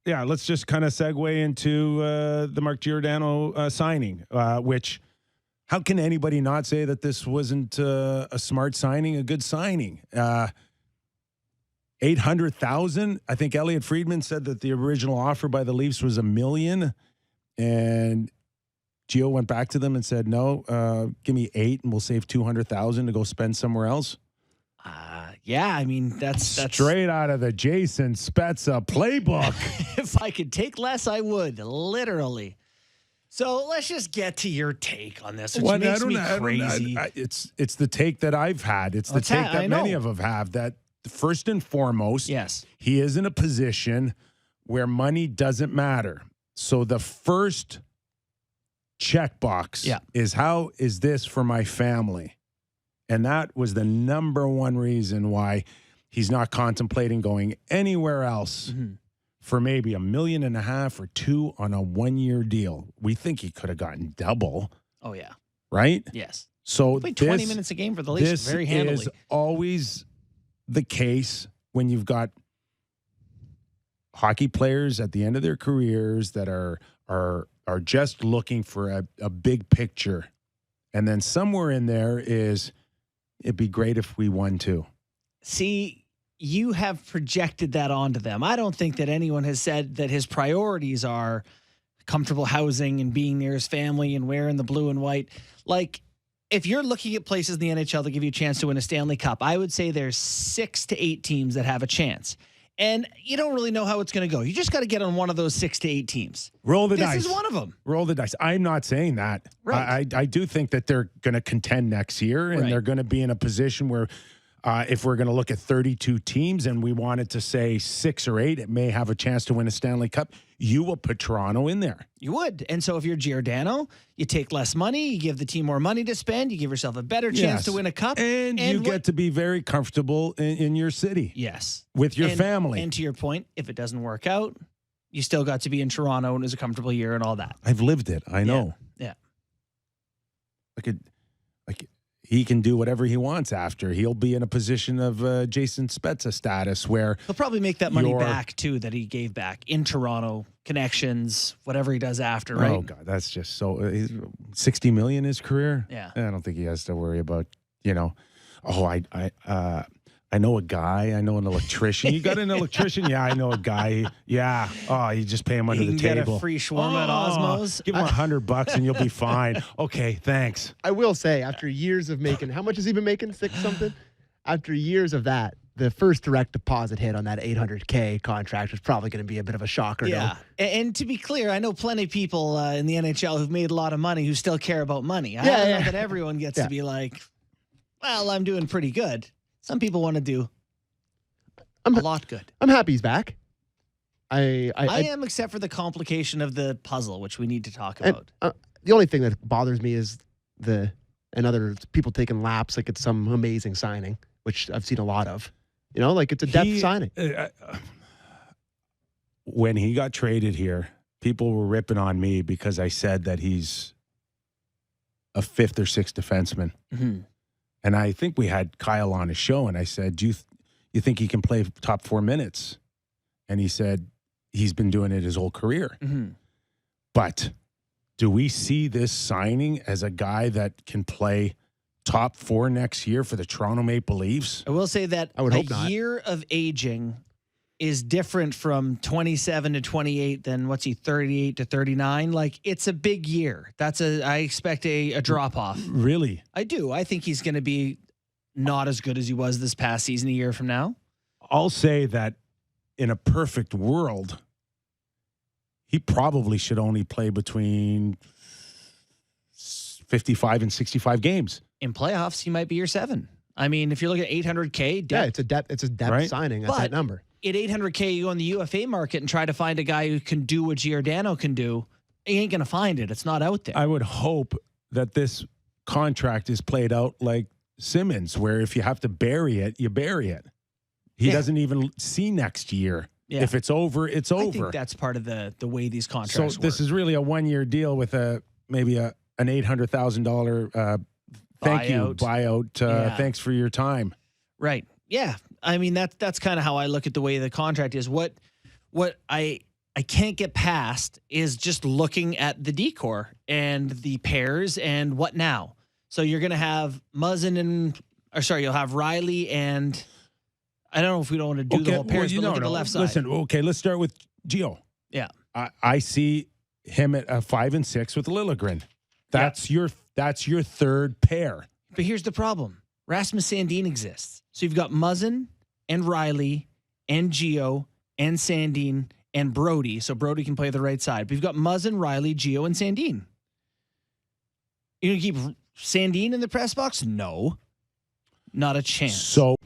let's just kind of segue into the Mark Giordano signing, which how can anybody not say that this wasn't a smart signing, a good signing? 800,000. I think Elliot Friedman said that the original offer by the Leafs was $1 million, and Gio went back to them and said, "No, give me $8 million, and we'll save 200,000 to go spend somewhere else." Yeah, I mean that's straight out of the Jason Spezza playbook. If I could take less, I would, literally. So let's just get to your take on this, which makes me crazy. It's the take that I've had. It's the take that many of them have. That first and foremost, yes, he is in a position where money doesn't matter. So the first checkbox is, how is this for my family? And that was the number one reason why he's not contemplating going anywhere else for maybe $1.5 million or $2 million on a 1-year deal. We think he could have gotten double. Oh, yeah. Right? Yes. So he played 20 minutes a game for the Leafs very handily. This is always the case when you've got hockey players at the end of their careers that are just looking for a big picture. And then somewhere in there is, it'd be great if we won too. See, you have projected that onto them. I don't think that anyone has said that his priorities are comfortable housing and being near his family and wearing the blue and white. Like, if you're looking at places in the NHL that give you a chance to win a Stanley Cup, I would say there's 6 to 8 teams that have a chance. And you don't really know how it's going to go. You just got to get on one of those 6 to 8 teams. Roll the dice. This is one of them. Roll the dice. I'm not saying that. Right. I do think that they're going to contend next year, and they're going to be in a position where if we're going to look at 32 teams and we wanted to say 6 or 8, it may have a chance to win a Stanley Cup. You will put Toronto in there. You would. And so if you're Giordano, you take less money, you give the team more money to spend, you give yourself a better chance to win a cup. And you get to be very comfortable in your city. Yes. With your family. And to your point, if it doesn't work out, you still got to be in Toronto and it was a comfortable year and all that. I've lived it. I know. Yeah. He can do whatever he wants after. He'll be in a position of Jason Spezza status where he'll probably make that money back too that he gave back in Toronto, connections, whatever he does after, right? Oh God, that's just so $60 million his career. Yeah, I don't think he has to worry about, I know a guy. I know an electrician. You got an electrician? Yeah, I know a guy. Yeah. Oh, you just pay him under the table. Get a free shawarma at Osmos. Give him $100 and you'll be fine. Okay, thanks. I will say, after years of making, how much has he been making? 6 something? After years of that, the first direct deposit hit on that $800K contract was probably going to be a bit of a shocker. Yeah. No? And to be clear, I know plenty of people in the NHL who've made a lot of money who still care about money. I don't know that everyone gets to be like, well, I'm doing pretty good. Some people want to do a lot good. I'm happy he's back. I am, except for the complication of the puzzle, which we need to talk about. The only thing that bothers me is other people taking laps like it's some amazing signing, which I've seen a lot of. Like it's a depth signing. When he got traded here, people were ripping on me because I said that he's a 5th or 6th defenseman. Mm-hmm. And I think we had Kyle on his show, and I said, do you think he can play top 4 minutes? And he said he's been doing it his whole career. Mm-hmm. But do we see this signing as a guy that can play top 4 next year for the Toronto Maple Leafs? I will say that I would hope not. Year of aging is different from 27 to 28 than 38 to 39. Like, it's a big year. I expect a drop off. Really? I do. I think he's going to be not as good as he was this past season a year from now. I'll say that in a perfect world, he probably should only play between 55 and 65 games. In playoffs, he might be your 7. I mean, if you're looking at $800K, depth, it's a depth signing at that number. At $800K, you go on the UFA market and try to find a guy who can do what Giordano can do. You ain't going to find it. It's not out there. I would hope that this contract is played out like Simmons, where if you have to bury it, you bury it. He doesn't even see next year. Yeah. If it's over, it's over. I think that's part of the way these contracts work. This is really a 1-year deal with maybe an $800,000 buyout. Thanks for your time. Right. Yeah. I mean, that's kind of how I look at the way the contract is. What what I can't get past is just looking at the decor and the pairs and what now. So you're going to have you'll have Riley and I don't know if we don't want to do the whole pairs, but look at the left side. Listen, okay, let's start with Gio. Yeah. I see him at a 5 and 6 with Liljegren. That's your third pair. But here's the problem. Rasmus Sandin exists. So you've got Muzzin and Riley and Gio and Sandin and Brody. So Brody can play the right side. But you've got Muzzin, Riley, Gio, and Sandin. You're going to keep Sandin in the press box? No. Not a chance. So